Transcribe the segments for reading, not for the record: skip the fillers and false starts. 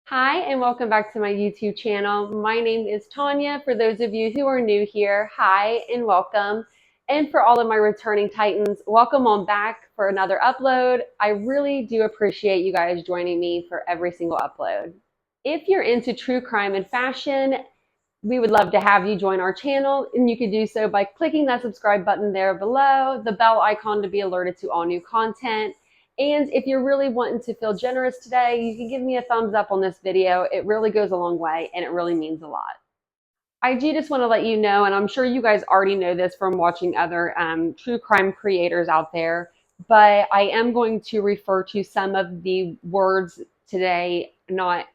Hi, and welcome back to my YouTube channel. My name is Tanya. For those of you who are new here, hi and welcome. And for all of my returning Titans, welcome on back for another upload. I really do appreciate you guys joining me for every single upload. If you're into true crime and fashion, we would love to have you join our channel, and you can do so by clicking that subscribe button there below, the bell icon to be alerted to all new content. And if you're really wanting to feel generous today, you can give me a thumbs up on this video. It really goes a long way and it really means a lot. I do just want to let you know, and I'm sure you guys already know this from watching other true crime creators out there, but I am going to refer to some of the words today not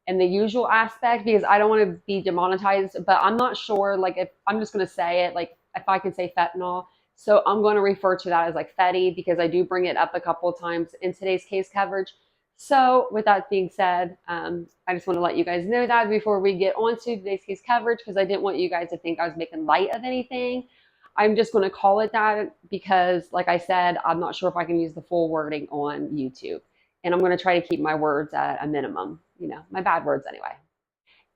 in the usual aspect because I don't want to be demonetized, but I'm not sure, like, if I'm just going to say it, like if I can say fentanyl. So I'm going to refer to that as like Fetty because I do bring it up a couple of times in today's case coverage. So with that being said, I just want to let you guys know that before we get on to today's case coverage, because I didn't want you guys to think I was making light of anything. I'm just going to call it that because, like I said, I'm not sure if I can use the full wording on YouTube. And I'm going to try to keep my words at a minimum, my bad words anyway.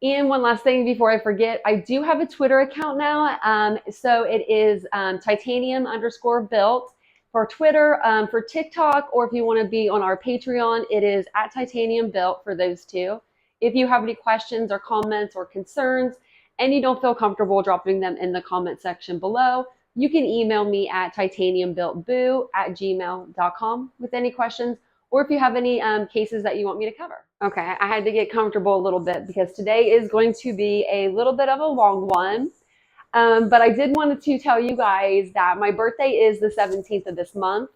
And one last thing before I forget, I do have a Twitter account now. So it is _Titanium_Built for Twitter. For TikTok, or if you want to be on our Patreon, it is @TitaniumBuilt for those two. If you have any questions or comments or concerns and you don't feel comfortable dropping them in the comment section below, you can email me at titaniumbuiltboo@gmail.com with any questions, or if you have any cases that you want me to cover. Okay, I had to get comfortable a little bit because today is going to be a little bit of a long one. But I did want to tell you guys that my birthday is the 17th of this month.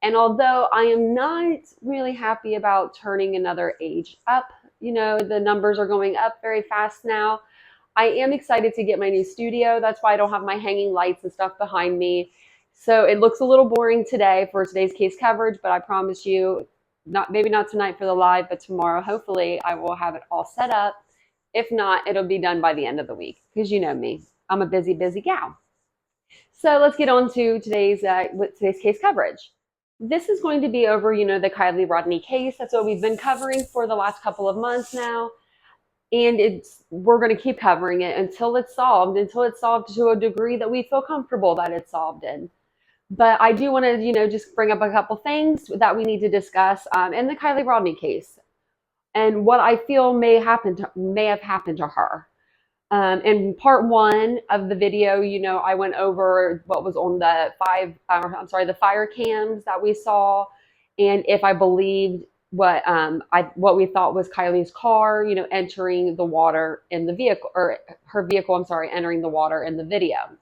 And although I am not really happy about turning another age up, the numbers are going up very fast now. I am excited to get my new studio. That's why I don't have my hanging lights and stuff behind me. So it looks a little boring today for today's case coverage, but I promise you, maybe not tonight for the live, but tomorrow, hopefully, I will have it all set up. If not, it'll be done by the end of the week because you know me. I'm a busy, busy gal. So let's get on to today's case coverage. This is going to be over, the Kiely-Rodni case. That's what we've been covering for the last couple of months now. And we're going to keep covering it until it's solved to a degree that we feel comfortable that it's solved in. But I do want to, just bring up a couple things that we need to discuss in the Kiely-Rodni case and what I feel may have happened to her. In part one of the video, I went over what was on the fire cams that we saw, and if I believed what we thought was Kiely's car, entering the water in the vehicle, or her vehicle, entering the water in the video.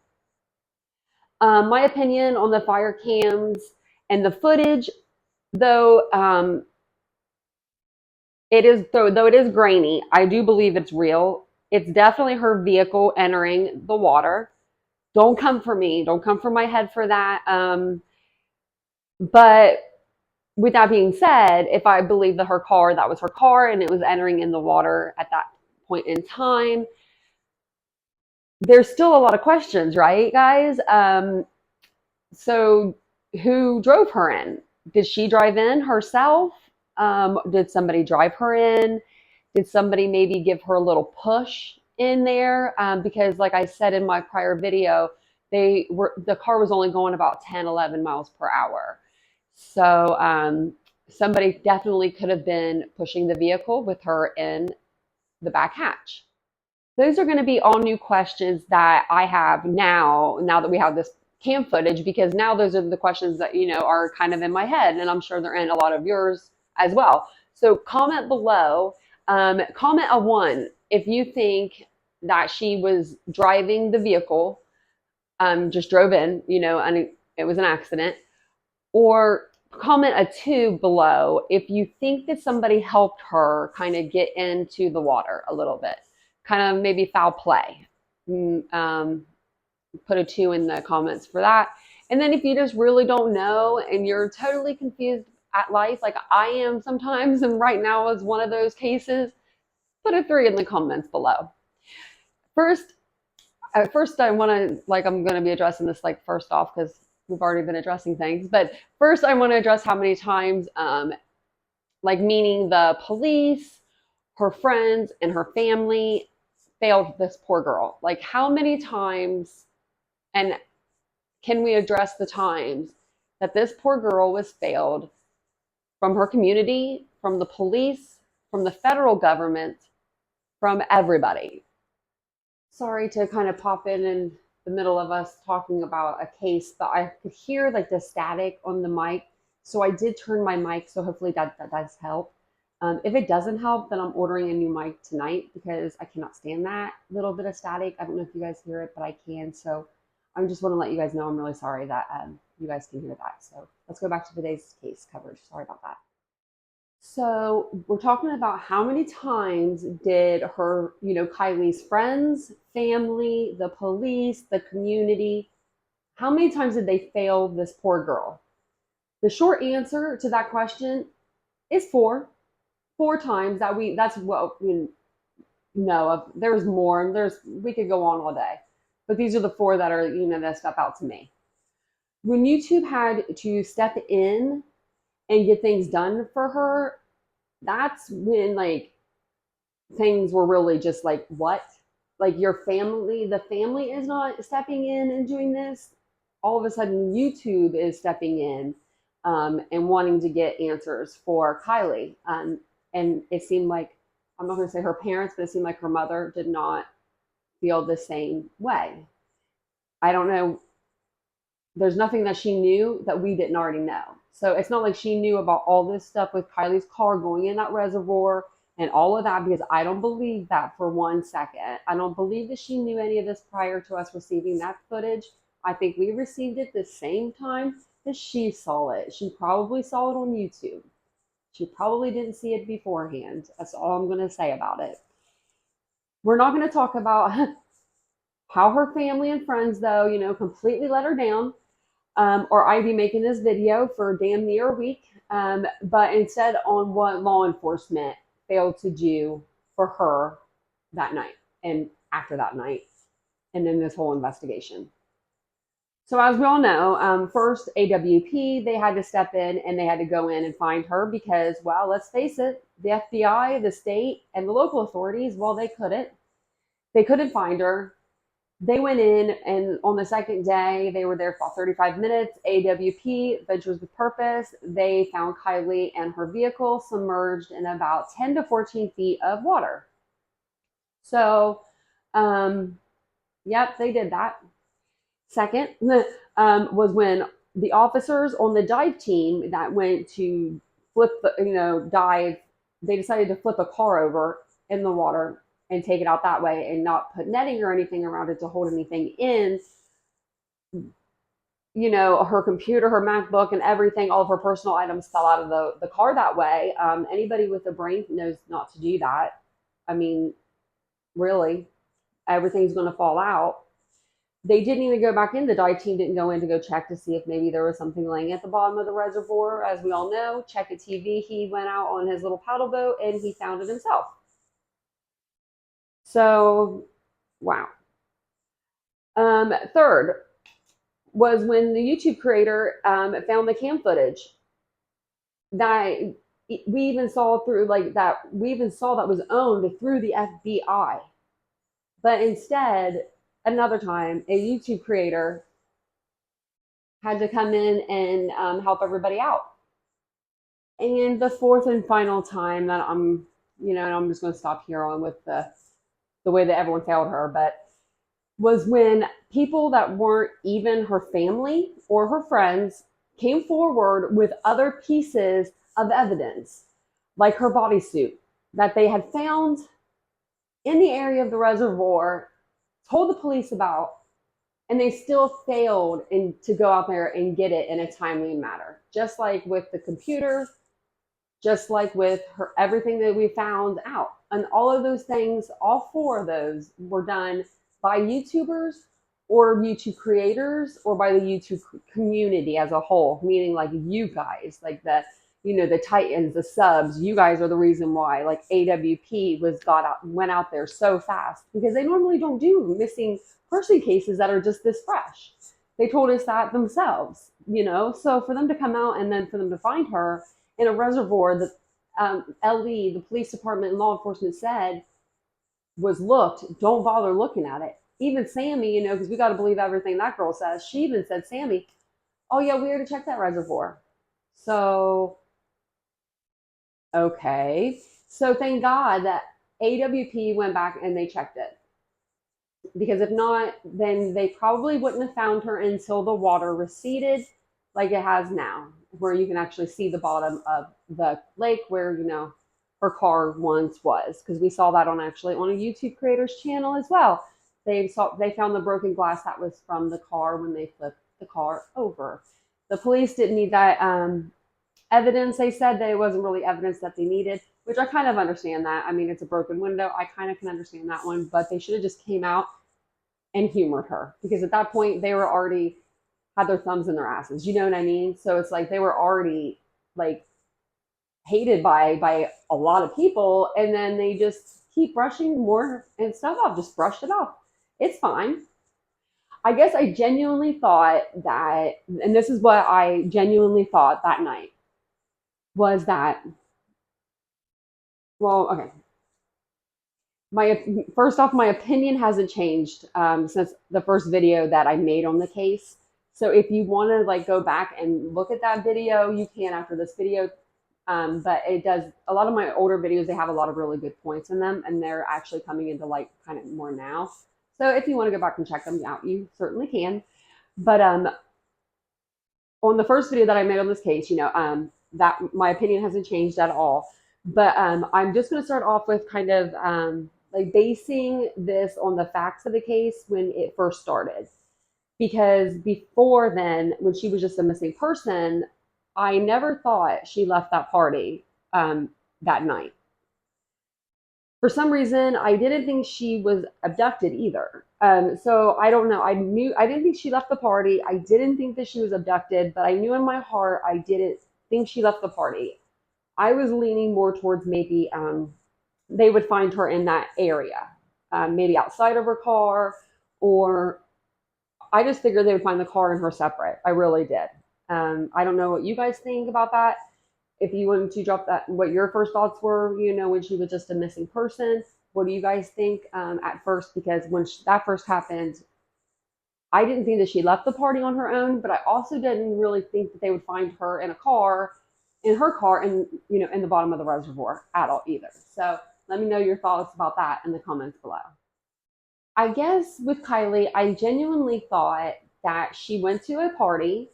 My opinion on the fire cams and the footage, though it is grainy, I do believe it's real. It's definitely her vehicle entering the water. Don't come for me. Don't come for my head for that. But with that being said, if I believe that was her car and it was entering in the water at that point in time, there's still a lot of questions, right, guys? So who drove her in? Did she drive in herself? Did somebody drive her in? Did somebody maybe give her a little push in there? Because like I said in my prior video, the car was only going about 10, 11 miles per hour. So somebody definitely could have been pushing the vehicle with her in the back hatch. Those are going to be all new questions that I have now that we have this cam footage, because now those are the questions that, are kind of in my head, and I'm sure they're in a lot of yours as well. So comment below. Comment a 1 if you think that she was driving the vehicle, just drove in, and it was an accident. Or comment a 2 below if you think that somebody helped her kind of get into the water a little bit, kind of maybe foul play. Put a 2 in the comments for that. And then if you just really don't know and you're totally confused at life, like I am sometimes, and right now is one of those cases, put a 3 in the comments below. First I want to, I'm going to be addressing this first off because we've already been addressing things, but first I want to address how many times, meaning the police her friends and her family failed this poor girl. Like, how many times, and can we address the times that this poor girl was failed from her community, from the police, from the federal government, from everybody? Sorry to kind of pop in the middle of us talking about a case, but I could hear like the static on the mic. So I did turn my mic, so hopefully that does help. If it doesn't help, then I'm ordering a new mic tonight because I cannot stand that little bit of static. I don't know if you guys hear it, but I can. So I just want to let you guys know I'm really sorry that you guys can hear that. So let's go back to today's case coverage. Sorry about that. So we're talking about how many times did her, Kiely's friends, family, the police, the community, how many times did they fail this poor girl? The short answer to that question is 4. 4 times that's what we know of. There's more. We could go on all day, but these are the 4 that are, that stuck out to me. When YouTube had to step in and get things done for her, that's when like things were really just like, what? Like the family is not stepping in and doing this. All of a sudden YouTube is stepping in and wanting to get answers for Kiely. And it seemed like, I'm not going to say her parents, but it seemed like her mother did not feel the same way. I don't know. There's nothing that she knew that we didn't already know. So it's not like she knew about all this stuff with Kiely's car going in that reservoir and all of that, because I don't believe that for 1 second. I don't believe that she knew any of this prior to us receiving that footage. I think we received it the same time that she saw it. She probably saw it on YouTube. She probably didn't see it beforehand. That's all I'm going to say about it. We're not going to talk about how her family and friends, though, completely let her down. Or I'd be making this video for damn near a week, but instead on what law enforcement failed to do for her that night and after that night, and then this whole investigation. So as we all know, first AWP, they had to step in and they had to go in and find her because, well, let's face it, the FBI, the state, and the local authorities, well, they couldn't find her. They went in, and on the second day, they were there for 35 minutes. AWP, Ventures with Purpose, they found Kiely and her vehicle submerged in about 10 to 14 feet of water. So, yep, they did that. Second was when the officers on the dive team that went to dive, they decided to flip a car over in the water and take it out that way and not put netting or anything around it to hold anything in. Her computer, her MacBook, and everything, all of her personal items fell out of the car that way. Anybody with a brain knows not to do that. I mean, really, everything's going to fall out. They didn't even go back in. The dive team didn't go in to go check to see if maybe there was something laying at the bottom of the reservoir. As we all know, check a TV. He went out on his little paddle boat and he found it himself. So, wow. Third was when the YouTube creator found the cam footage that we even saw that was owned through the FBI. But instead, another time, a YouTube creator had to come in and help everybody out. And the fourth and final time that I'm just going to stop here on with the way that everyone failed her, but was when people that weren't even her family or her friends came forward with other pieces of evidence, like her bodysuit that they had found in the area of the reservoir, told the police about, and they still failed to go out there and get it in a timely manner. Just like with the computer, just like with everything that we found out. And all of those things, all 4 of those were done by YouTubers or YouTube creators or by the YouTube community as a whole, meaning like you guys, like the Titans, the subs. You guys are the reason why like AWP went out there so fast, because they normally don't do missing person cases that are just this fresh. They told us that themselves, so for them to come out and then for them to find her in a reservoir that LE, the police department and law enforcement said was looked, don't bother looking at it. Even Sammy, because we got to believe everything that girl says. She even said, Sammy, oh yeah, we already checked that reservoir. So, okay. So thank God that AWP went back and they checked it. Because if not, then they probably wouldn't have found her until the water receded like it has now, where you can actually see the bottom of the lake where, her car once was. Because we saw that on a YouTube creator's channel as well. They found the broken glass that was from the car when they flipped the car over. The police didn't need that evidence. They said that it wasn't really evidence that they needed, which I kind of understand that. I mean, it's a broken window. I kind of can understand that one, but they should have just came out and humored her, because at that point they were already had their thumbs in their asses. You know what I mean? So it's like they were already like hated by a lot of people, and then they just keep brushing more and stuff off, just brushed it off. It's fine. I guess I genuinely thought that, and this is what I genuinely thought that night, was that, well, okay. First off, my opinion hasn't changed since the first video that I made on the case. So if you want to like go back and look at that video, you can after this video. But it does, a lot of my older videos, they have a lot of really good points in them, and they're actually coming into light kind of more now. So if you want to go back and check them out, you certainly can. But on the first video that I made on this case, that my opinion hasn't changed at all. But I'm just going to start off with kind of like basing this on the facts of the case when it first started. Because before then, when she was just a missing person, I never thought she left that party that night. For some reason, I didn't think she was abducted either. So I don't know. I didn't think she left the party. I didn't think that she was abducted, but I knew in my heart I didn't think she left the party. I was leaning more towards maybe they would find her in that area, maybe outside of her car, or I just figured they would find the car and her separate. I really did. I don't know what you guys think about that. If you wanted to drop that, what your first thoughts were, when she was just a missing person. What do you guys think at first? Because when that first happened, I didn't think that she left the party on her own, but I also didn't really think that they would find her in her car, in the bottom of the reservoir at all either. So let me know your thoughts about that in the comments below. I guess with Kiely, I genuinely thought that she went to a party,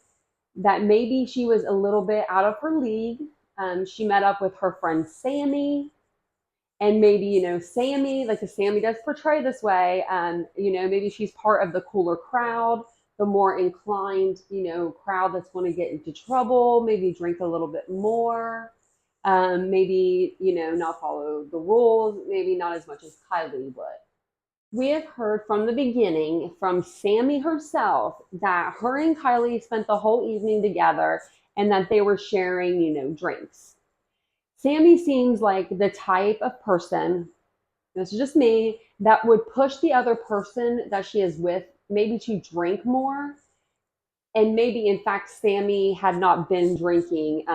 that maybe she was a little bit out of her league. She met up with her friend Sammy, and maybe, Sammy, like the Sammy does portray this way, maybe she's part of the cooler crowd, the more inclined, crowd that's going to get into trouble, maybe drink a little bit more, maybe, not follow the rules, maybe not as much as Kiely would. We have heard from the beginning from Sammy herself that her and Kiely spent the whole evening together and that they were sharing, drinks. Sammy seems like the type of person, this is just me, that would push the other person that she is with maybe to drink more. And maybe, in fact, Sammy had not been drinking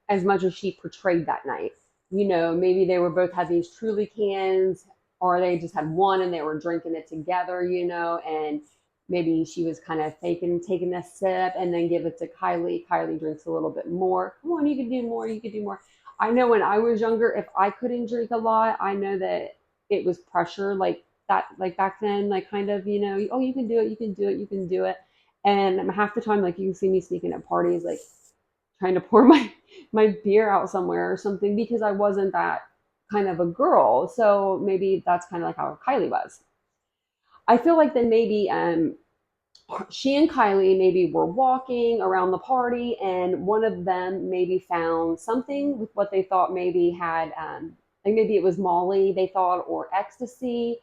as much as she portrayed that night. Maybe they were both had these Truly cans, or they just had one and they were drinking it together, and maybe she was kind of taking a sip and then give it to Kiely. Kiely drinks a little bit more. Come on, you can do more. You can do more. I know when I was younger, if I couldn't drink a lot, I know that it was pressure like that, like back then, like kind of, oh, you can do it. You can do it. You can do it. And half the time, like you can see me sneaking at parties, like trying to pour my beer out somewhere or something, because I wasn't that kind of a girl. So maybe that's kind of like how Kiely was. I feel like that maybe she and Kiely maybe were walking around the party, and one of them maybe found something with what they thought maybe had, like maybe it was Molly, they thought, or ecstasy,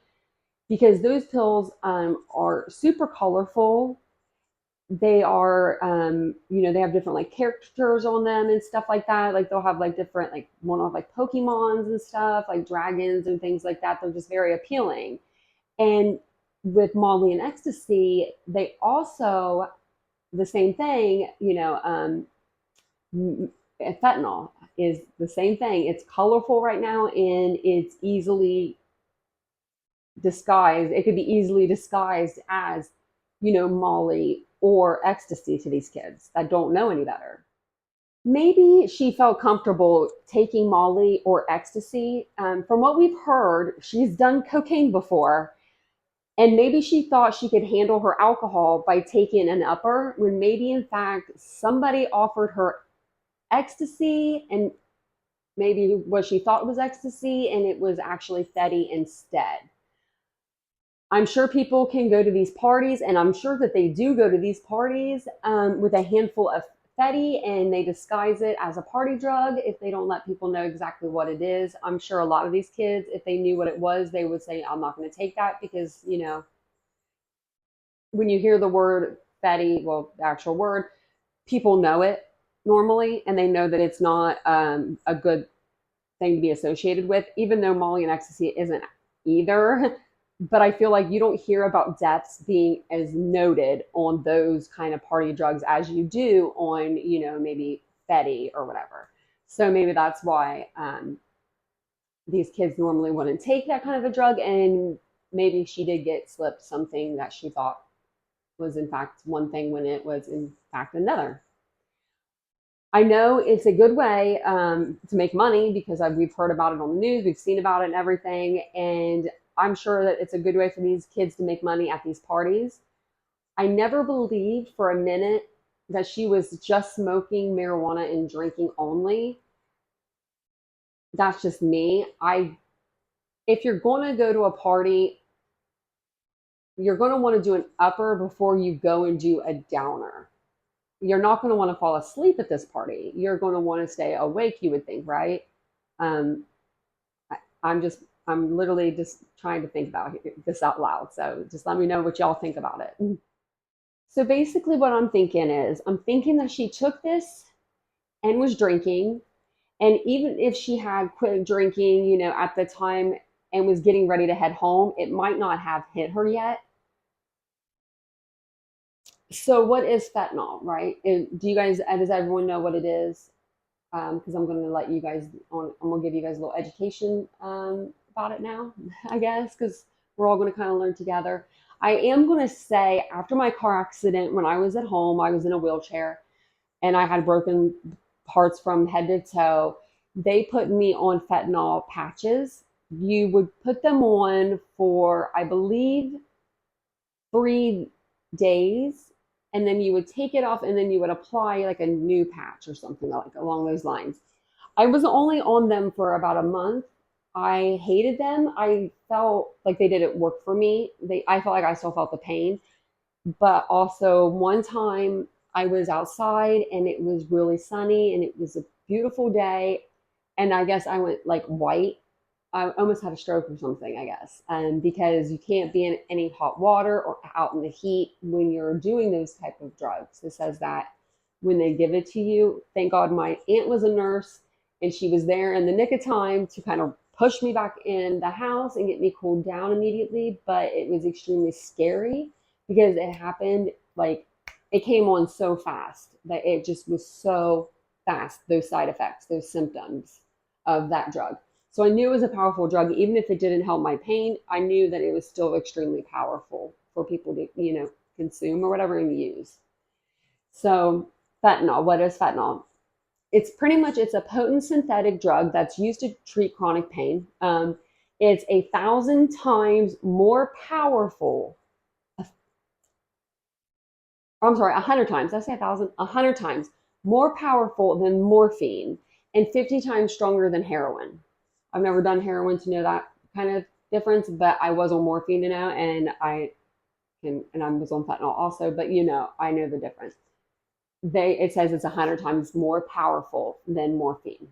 because those pills are super colorful. They are, they have different like characters on them and stuff like that. Like they'll have like different, like one of like Pokemons and stuff, like dragons and things like that. They're just very appealing. And with Molly and ecstasy, they also, the same thing, fentanyl is the same thing. It's colorful right now, and it's easily disguised. It could be easily disguised as, Molly or ecstasy to these kids that don't know any better. Maybe she felt comfortable taking Molly or ecstasy. From what we've heard, she's done cocaine before, and maybe she thought she could handle her alcohol by taking an upper, when maybe in fact somebody offered her ecstasy, and maybe what she thought was ecstasy, and it was actually Fetty instead. I'm sure people can go to these parties, and I'm sure that they do go to these parties with a handful of Fetty, and they disguise it as a party drug if they don't let people know exactly what it is. I'm sure a lot of these kids, if they knew what it was, they would say, I'm not going to take that, because, when you hear the word Fetty, well, the actual word, people know it normally, and they know that it's not a good thing to be associated with, even though Molly and ecstasy isn't either. But I feel like you don't hear about deaths being as noted on those kind of party drugs as you do on, maybe Fetty or whatever. So maybe that's why these kids normally wouldn't take that kind of a drug. And maybe she did get slipped something that she thought was in fact one thing when it was in fact another. I know it's a good way to make money, because we've heard about it on the news, we've seen about it and everything, and I'm sure that it's a good way for these kids to make money at these parties. I never believed for a minute that she was just smoking marijuana and drinking only. That's just me. If you're going to go to a party, you're going to want to do an upper before you go and do a downer. You're not going to want to fall asleep at this party. You're going to want to stay awake, you would think, right? I'm literally just trying to think about this out loud. So just let me know what y'all think about it. So basically what I'm thinking that she took this and was drinking. And even if she had quit drinking, at the time, and was getting ready to head home, it might not have hit her yet. So what is fentanyl, right? Does everyone know what it is? Because I'm going to let you guys I'm going to give you guys a little education about it now, I guess, because we're all going to kind of learn together. I am going to say, after my car accident, when I was at home, I was in a wheelchair, and I had broken parts from head to toe. They put me on fentanyl patches. You would put them on for, I believe, 3 days, and then you would take it off, and then you would apply like a new patch or something like along those lines. I was only on them for about a month. I hated them. I felt like they didn't work for me. I felt like I still felt the pain. But also one time I was outside, and it was really sunny, and it was a beautiful day. And I guess I went like white. I almost had a stroke or something, I guess. Because you can't be in any hot water or out in the heat when you're doing those type of drugs. It says that when they give it to you. Thank God my aunt was a nurse, and she was there in the nick of time to kind of push me back in the house and get me cooled down immediately. But it was extremely scary, because it happened, like, it came on so fast that it just was so fast, those side effects, those symptoms of that drug. So I knew it was a powerful drug. Even if it didn't help my pain, I knew that it was still extremely powerful for people to, consume or whatever and use. So fentanyl, what is fentanyl? It's a potent synthetic drug that's used to treat chronic pain. It's 1,000 times more powerful. I'm sorry, 100 times. Did I say 1,000? 100 times more powerful than morphine, and 50 times stronger than heroin. I've never done heroin to know that kind of difference, but I was on morphine to know, and I was on fentanyl also, but I know the difference. It says it's 100 times more powerful than morphine.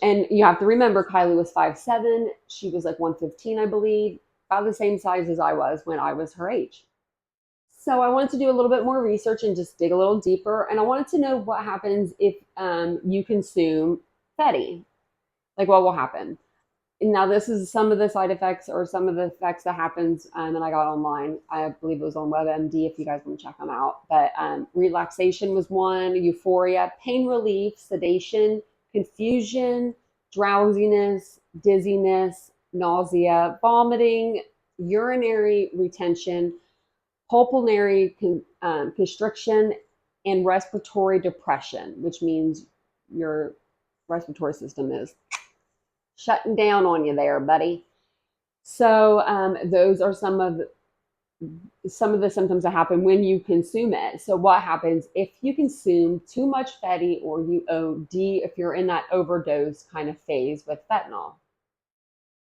And you have to remember, Kiely was 5'7". She was like 115, I believe, about the same size as I was when I was her age. So I wanted to do a little bit more research and just dig a little deeper. And I wanted to know what happens if you consume Fetty. Like, what will happen? Now, this is some of the side effects or some of the effects that happens that I got online. I believe it was on WebMD if you guys want to check them out. But relaxation was one, euphoria, pain relief, sedation, confusion, drowsiness, dizziness, nausea, vomiting, urinary retention, pulmonary constriction, and respiratory depression, which means your respiratory system is shutting down on you there, buddy. So those are some of the symptoms that happen when you consume it. So what happens if you consume too much fatty or you OD if you're in that overdose kind of phase with fentanyl?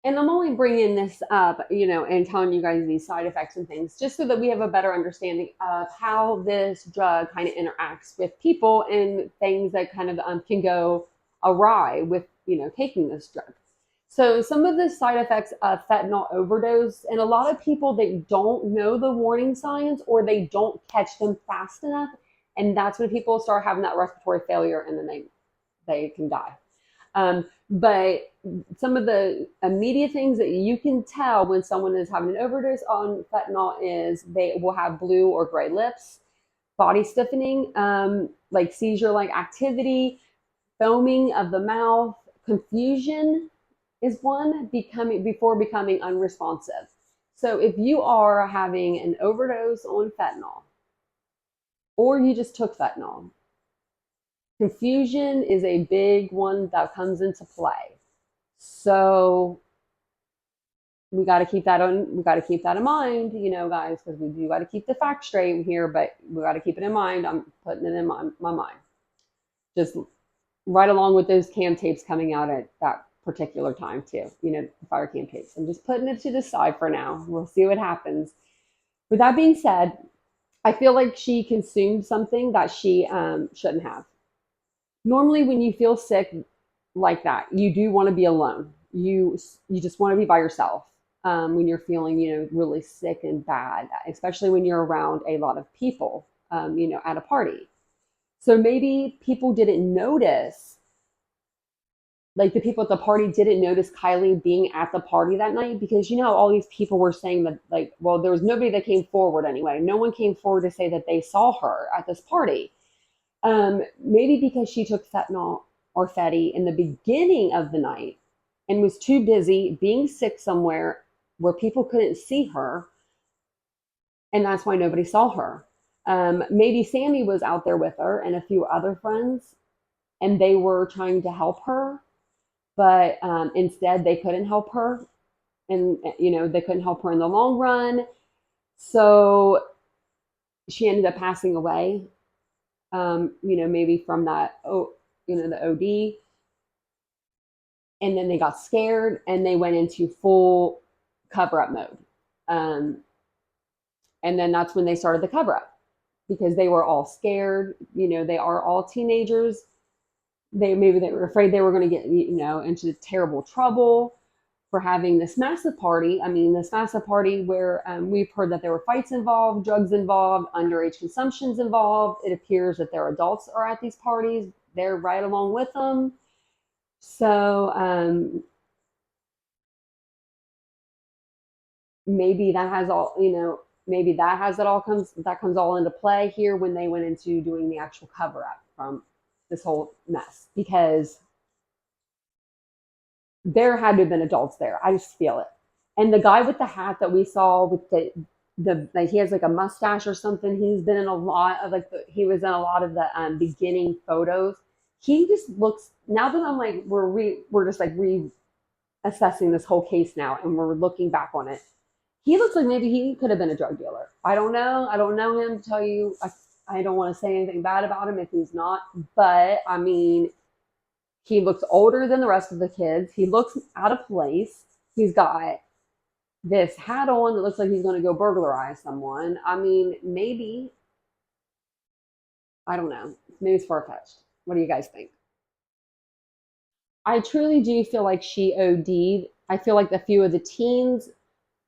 And I'm only bringing this up, and telling you guys these side effects and things just so that we have a better understanding of how this drug kind of interacts with people and things that kind of can go awry with, taking this drug. So some of the side effects of fentanyl overdose, and a lot of people, they don't know the warning signs or they don't catch them fast enough. And that's when people start having that respiratory failure and then they can die. But some of the immediate things that you can tell when someone is having an overdose on fentanyl is they will have blue or gray lips, body stiffening, like seizure-like activity, foaming of the mouth, confusion is one, before becoming unresponsive. So if you are having an overdose on fentanyl, or you just took fentanyl, confusion is a big one that comes into play. So we got to keep that in mind, guys, because we do got to keep the facts straight here, but we got to keep it in mind. I'm putting it in my mind. Just right along with those cam tapes coming out at that particular time too, the fire cam tapes. I'm just putting it to the side for now. We'll see what happens. With that being said, I feel like she consumed something that she shouldn't have. Normally, when you feel sick like that, you do want to be alone. You just want to be by yourself when you're feeling, really sick and bad, especially when you're around a lot of people, at a party. So maybe people didn't notice, like the people at the party didn't notice Kiely being at the party that night because, all these people were saying that, like, well, there was nobody that came forward anyway. No one came forward to say that they saw her at this party. Maybe because she took fentanyl or fatty in the beginning of the night and was too busy being sick somewhere where people couldn't see her. And that's why nobody saw her. Maybe Sammy was out there with her and a few other friends, and they were trying to help her, but instead they couldn't help her. And, they couldn't help her in the long run. So she ended up passing away, maybe from that, the OD. And then they got scared and they went into full cover up mode. And then that's when they started the cover up because they were all scared. They are all teenagers. Maybe they were afraid they were going to get, into terrible trouble for having this massive party. I mean, this massive party where we've heard that there were fights involved, drugs involved, underage consumption's involved. It appears that their adults are at these parties. They're right along with them. So maybe that has all, maybe that comes all into play here when they went into doing the actual cover up from this whole mess, because there had to have been adults there. I just feel it. And the guy with the hat that we saw with the like, he has like a mustache or something. He's been in a lot of he was in a lot of the beginning photos. He just looks, now that I'm like, we're just like reassessing this whole case now and we're looking back on it. He looks like maybe he could have been a drug dealer. I don't know. I don't know him to tell you. I don't want to say anything bad about him if he's not. But I mean, he looks older than the rest of the kids. He looks out of place. He's got this hat on that looks like he's going to go burglarize someone. I mean, maybe. I don't know. Maybe it's far-fetched. What do you guys think? I truly do feel like she OD'd. I feel like a few of the teens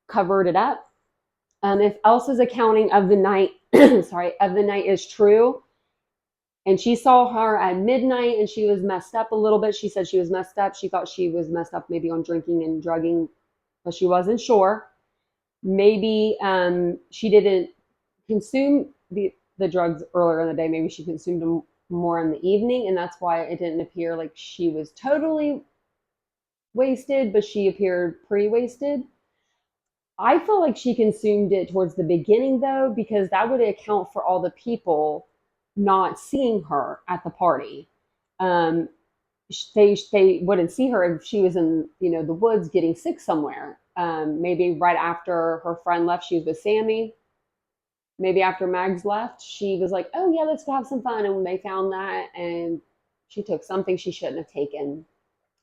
covered it up. If Elsa's accounting of the night, of the night is true, And she saw her at midnight and she was messed up a little bit. She said she was messed up. She thought she was messed up maybe on drinking and drugging, but she wasn't sure. Maybe she didn't consume the drugs earlier in the day. Maybe she consumed them more in the evening, and that's why it didn't appear like she was totally wasted, but she appeared pretty wasted. I feel like she consumed it towards the beginning though, because that would account for all the people not seeing her at the party. Um, they wouldn't see her if she was in the woods getting sick somewhere. Maybe right after her friend left, she was with Sammy. Maybe after Mags left, she was like, "Oh yeah, let's go have some fun," and when they found that, and she took something she shouldn't have taken.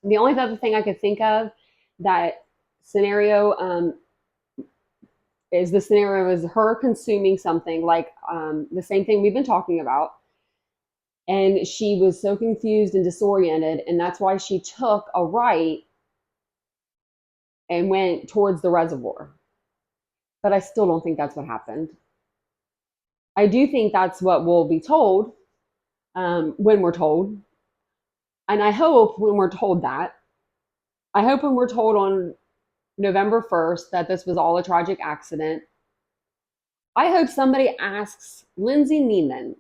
The only other thing I could think of that scenario is the scenario is her consuming something like the same thing we've been talking about. And she was so confused and disoriented, and that's why she took a right and went towards the reservoir. But I still don't think that's what happened. I do think that's what we'll be told when we're told. And I hope when we're told that, I hope when we're told on November 1st that this was all a tragic accident, I hope somebody asks Lindsay Neiman,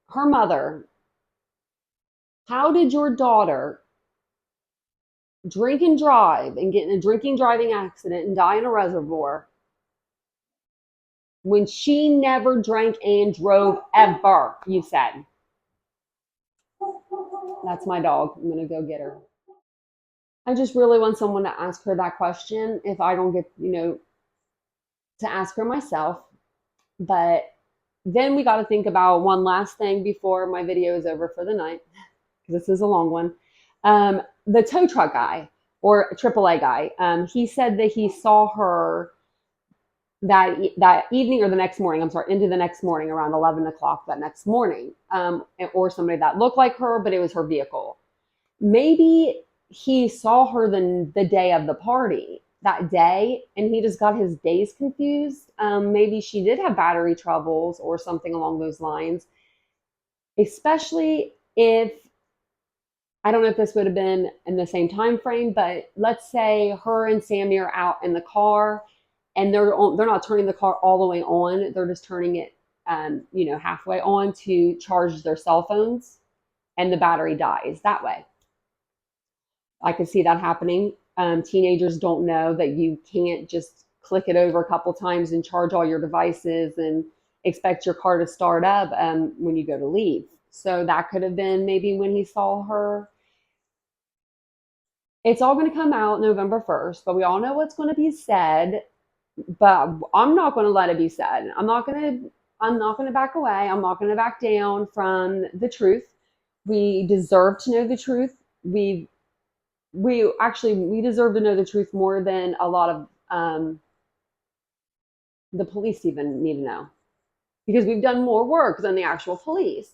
her mother, how did your daughter drink and drive and get in a drinking driving accident and die in a reservoir when she never drank and drove ever, you said? That's my dog. I'm going to go get her. I just really want someone to ask her that question if I don't get, to ask her myself. But then we got to think about one last thing before my video is over for the night, because this is a long one. The tow truck guy or AAA guy, he said that he saw her that evening or the next morning, I'm sorry, into the next morning around 11 o'clock that next morning, or somebody that looked like her, but it was her vehicle. Maybe he saw her the day of the party that day and he just got his days confused. Maybe she did have battery troubles or something along those lines, especially if, I don't know if this would have been in the same time frame, but let's say her and Sammy are out in the car and they're not turning the car all the way on. They're just turning it, halfway on to charge their cell phones, and the battery dies that way. I could see that happening. Teenagers don't know that you can't just click it over a couple times and charge all your devices and expect your car to start up when you go to leave. So that could have been maybe when he saw her. It's all going to come out November 1st, but we all know what's going to be said. But I'm not going to let it be said. I'm not going to back away. I'm not going to back down from the truth. We deserve to know the truth. We deserve to know the truth more than a lot of the police even need to know, because we've done more work than the actual police.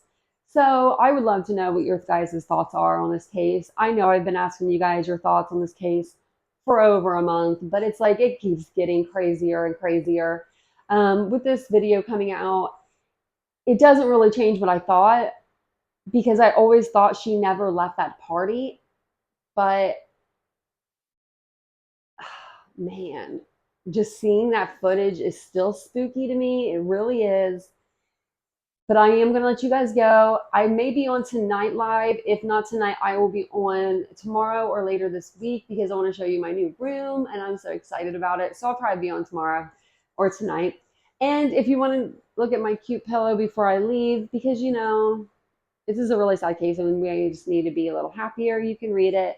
So I would love to know what your guys' thoughts are on this case. I know I've been asking you guys your thoughts on this case for over a month, but it's like it keeps getting crazier and crazier. With this video coming out, it doesn't really change what I thought, because I always thought she never left that party. But man, just seeing that footage is still spooky to me. It really is. But I am going to let you guys go. I may be on tonight live. If not tonight, I will be on tomorrow or later this week, because I want to show you my new room and I'm so excited about it. So I'll probably be on tomorrow or tonight. And if you want to look at my cute pillow before I leave, because this is a really sad case and we just need to be a little happier, you can read it.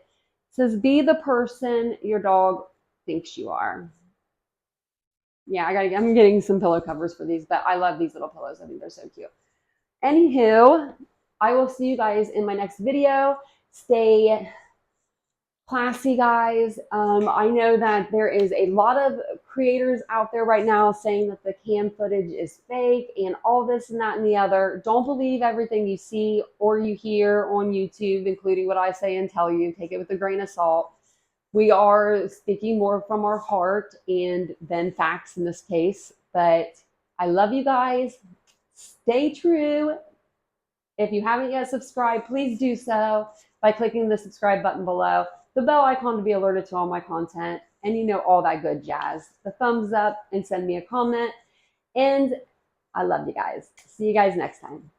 It says, "Be the person your dog thinks you are." Yeah, I'm getting some pillow covers for these, but I love these little pillows. I think they're so cute. Anywho, I will see you guys in my next video. Stay classy, guys. I know that there is a lot of creators out there right now saying that the cam footage is fake and all this and that and the other. Don't believe everything you see or you hear on YouTube, including what I say and tell you. Take it with a grain of salt. We are speaking more from our heart and than facts in this case. But I love you guys. Stay true. If you haven't yet subscribed, please do so by clicking the subscribe button below, the bell icon to be alerted to all my content, and you know, all that good jazz. The thumbs up and send me a comment. And I love you guys. See you guys next time.